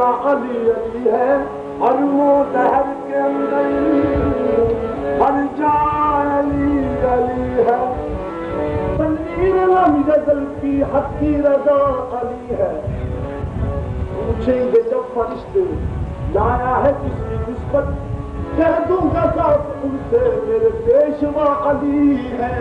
दुनिया अली अली है, हर वो दहर के अंदर हर जान अली अली है। तनवीर लम गजल की हक की रजा अली है। पूछेंगे जब फरिश्ते लाया है किसकी निस्बत, कह दूंगा साथ उनसे मेरे पेशवा अली है।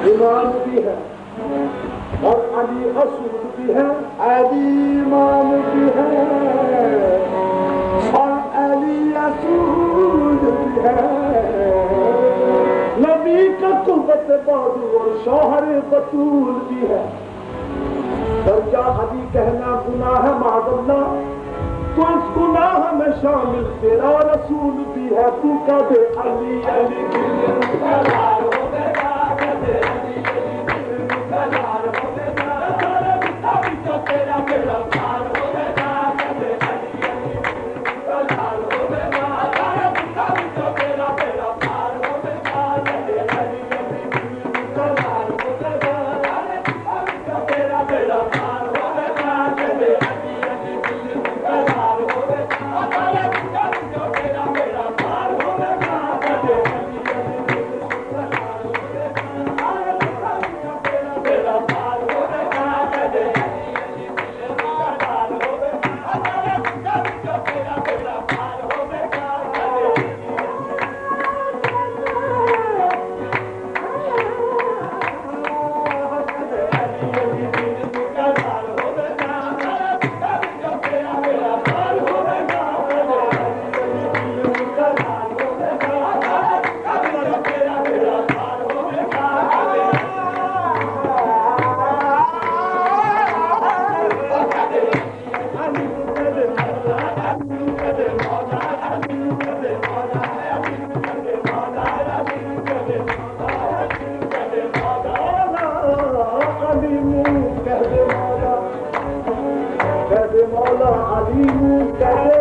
इमाम भी है और अली असूल भी है, अली इमाम भी है और अली असूल भी है। नबी का कुव्वत बाजू और शौहर बतूल भी है। दर्जा अली कहना गुनाह है मादल्ला, तो इस गुनाह में शामिल तेरा रसूल भी है। तू कदे अली अली मौला अली कहते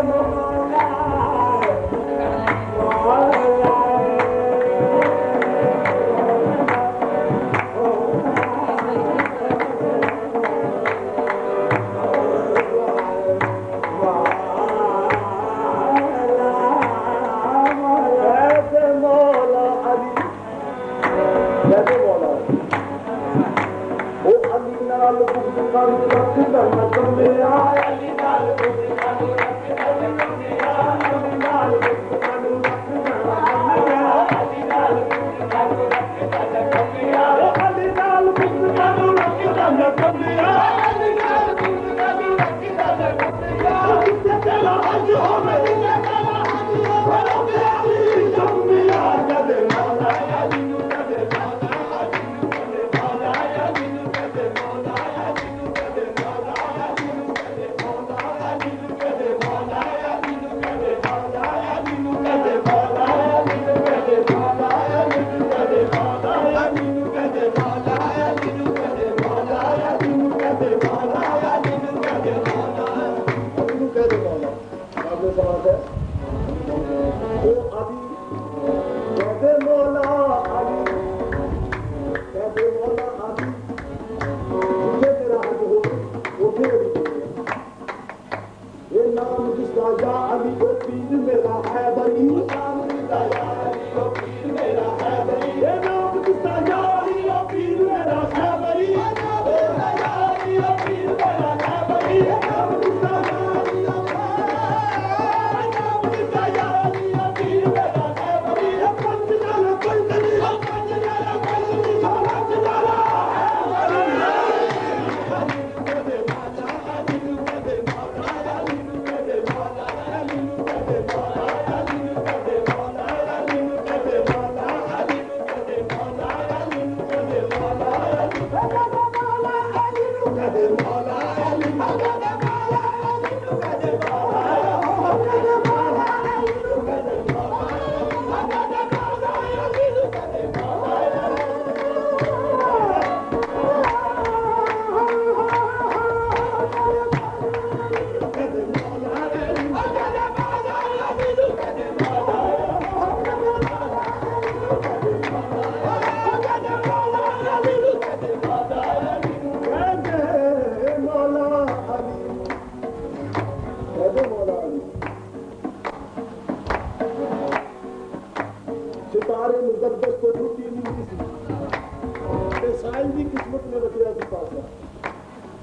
मुकद्दस तो झूठी नहीं सी साइल की किस्मत में रखिया सी पासा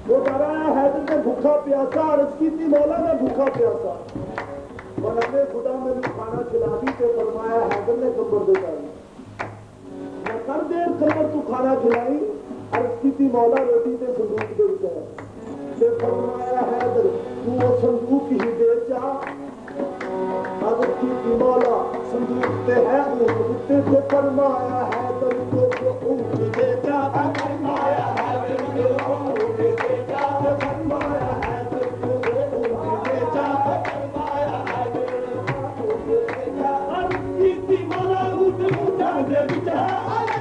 वो डराया हैदर ने भूखा प्यासा अर्ज की थी मौला ने भूखा प्यासा मौला खुदा मैंने खाना खिला दी तो फरमाया हैदर ने कब्र दे डाली मैं कर दे कब्र तू खाना खिलाई अर्ज की थी मौला रोटी ते संदूक दे दिया फरमाया हैदर तू वो संदूक ही दे जा अर्ज की थी मौला संदूक ते है ऊँट ते फरमाया हैदर को ऊँट दे जा फरमाया हैदर को ऊँट दे जा फरमाया हैदर को ऊँट दे जा फरमाया हैदर को ऊँट दे जा अर्ज की थी मौला ऊँट दे जा